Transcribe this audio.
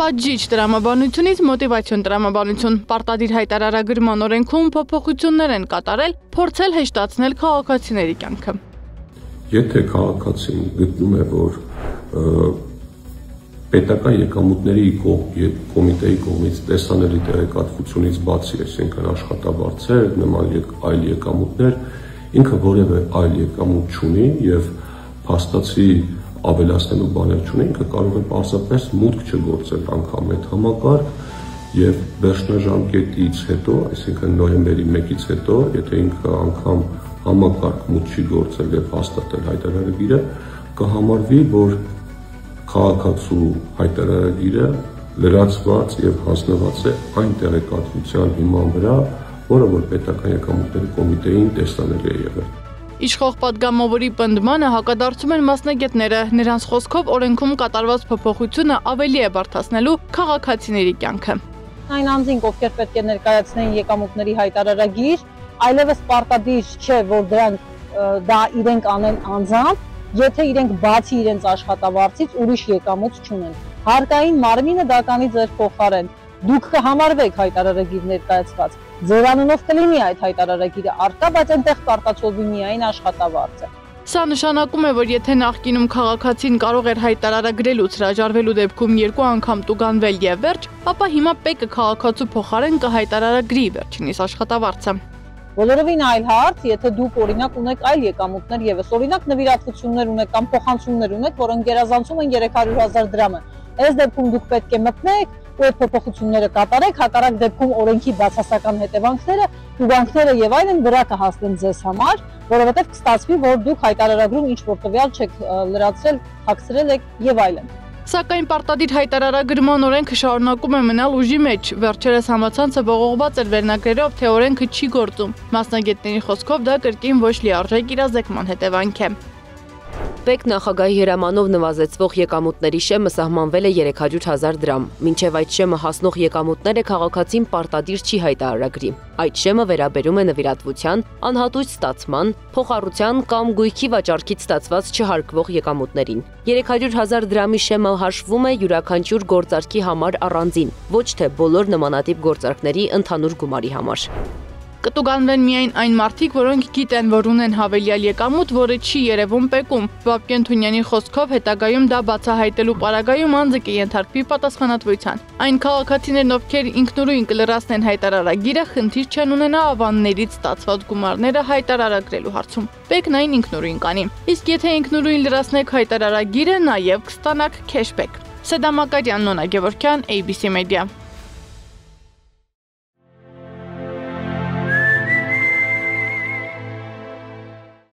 Պատժիչ տրամաբանությունից մոտիվացիոն տրամաբանություն, պարտադիր հայտարարագրման օրենքում փոփոխություններ են կատարել, փորձել հեշտացնել քաղաքացիների կյանքը։ Եթե քաղաքացին գտնում է, որ պետական եկամուտների կոմիտեի կողմից տեսանելի տեղեկատվությունից բացի, այսինքն աշխատավարձեր, նման այլ եկամուտներ, ինքը որևէ այլ եկամուտ չունի եւ փաստացի ավելացնելու բաներ չունի, ինքը կարող է պարզապես մուտք չգործել անգամ այդ համակարգ եւ վերջնաժամկետից հետո, այսինքն նոյեմբերի 1-ից հետո, եթե ինքը անգամ համակարգ մուտք չի գործել եւ հաստատել հայտարարագիրը, կհամարվի, որ քաղաքացու հայտարարագիրը լրացված եւ հասնված է այն տեղեկատվության հիման վրա, որը որ պետական եկամուտների կոմիտեին տեսանելի է եղել։ Իշխող պատգամավորի պնդմանը հակադարձում են մասնագետները, նրանց խոսքով օրենքում կատարված փոփոխությունը ավելի է բարդացնելու քաղաքացիների կյանքը։ Այն անձինք, ովքեր պետք է ներկայացնեն եկամուտների հայտարարագիր, այլևս պարտադիր չէ, որ դրանք դա իրենք անեն անձամբ, եթե իրենք բացի իրենց աշխատավարձից ուրիշ եկամուտ չունեն։ Հարկային մարմինը դա կանի ձեր փոխարեն։ Դուք կհամարվեք հայտարարագիր ներկայացված։ Ձեր անունով կլինի այդ հայտարարագիրը առկա, բայց այնտեղ կարտացոլվի միայն աշխատավարձը։ Սա նշանակում է, որ եթե նախկինում քաղաքացին կարող էր հայտարարագրելուց հրաժարվելու դեպքում 2 անգամ տուգանվել եւ վերջ, ապա հիմա ՊԵԿ-ը քաղաքացու փոխարեն կհայտարարագրի վերջինիս աշխատավարձը։ Բոլորովին այլ հարց, եթե դուք օրինակ ունեք այլ եկամուտներ եւս, օրինակ նվիրատվություններ ունեք կամ փոխանցումներ ունեք, որոնք գերազանցում են 300,000 դրամը։ Այս դեպքում դուք պետք է մտնեք ու այդ փոփոխությունները կատարեք, հակառակ դեպքում օրենքի բացասական հետևանքները, տուգանքները եւ այլն վրա կհասնեն ձեզ համար, որովհետեւ կստացվի, որ դուք հայտարարագրում ինչ որ տվյալ չեք լրացրել, թաքցրել եք եւ այլն։ Սակայն պարտադիր հայտարարագրման օրենքը շարունակում է մնալ ուժի մեջ։ Վերջերս համացանցը ողողված էր վերնագրերով, թե օրենքը չի գործում։ Մասնագետների խոսքով դա կրկին ոչ լիարժեք իրազեկման հետևանք է։ ՊԵԿ նախագահի հրամանով նվազեցվող եկամուտների շեմը սահմանվել է 300,000 դրամ, մինչև այդ շեմը հասնող եկամուտները քաղաքացին պարտադիր չի հայտարարագրի։ Այդ շեմը վերաբերում է նվիրատվության, անհատույց ստացման, փոխառության կամ գույքի վաճառքից ստացված չհարկվող եկամուտներին։ 300,000 դրամի շեմը հաշվում է յուրաքանչյուր գործարքի համար առանձին, ոչ թե բոլոր նմանատիպ գործարքների ընդհանուր գումարի համար։ Կտուգանվեն միայն այն մարդիկ, որոնք գիտեն, որ ունեն հավելյալ եկամուտ, որը չի երևում ՊԵԿ-ում։ Վապկեն Թունյանի խոսքով հետագայում դա բացահայտելու պարագայում անձը կենթարկվի պատասխանատվության։ Այն քաղաքացիներն, ովքեր ինքնուրույն կլրացնեն հայտարարագիրը, խնդիր չեն ունենա ավաններից ստացված գումարները հայտարարագրելու հարցում։ ՊԵԿ-ն այն ինքնուրույն կանի։ Իսկ եթե ինքնուրույն լրացնեք հայտարարագիրը, նաև կստանաք քեշբեք։ Սեդա Մակարյան, Նոնա Գևորգյան, ABC Media։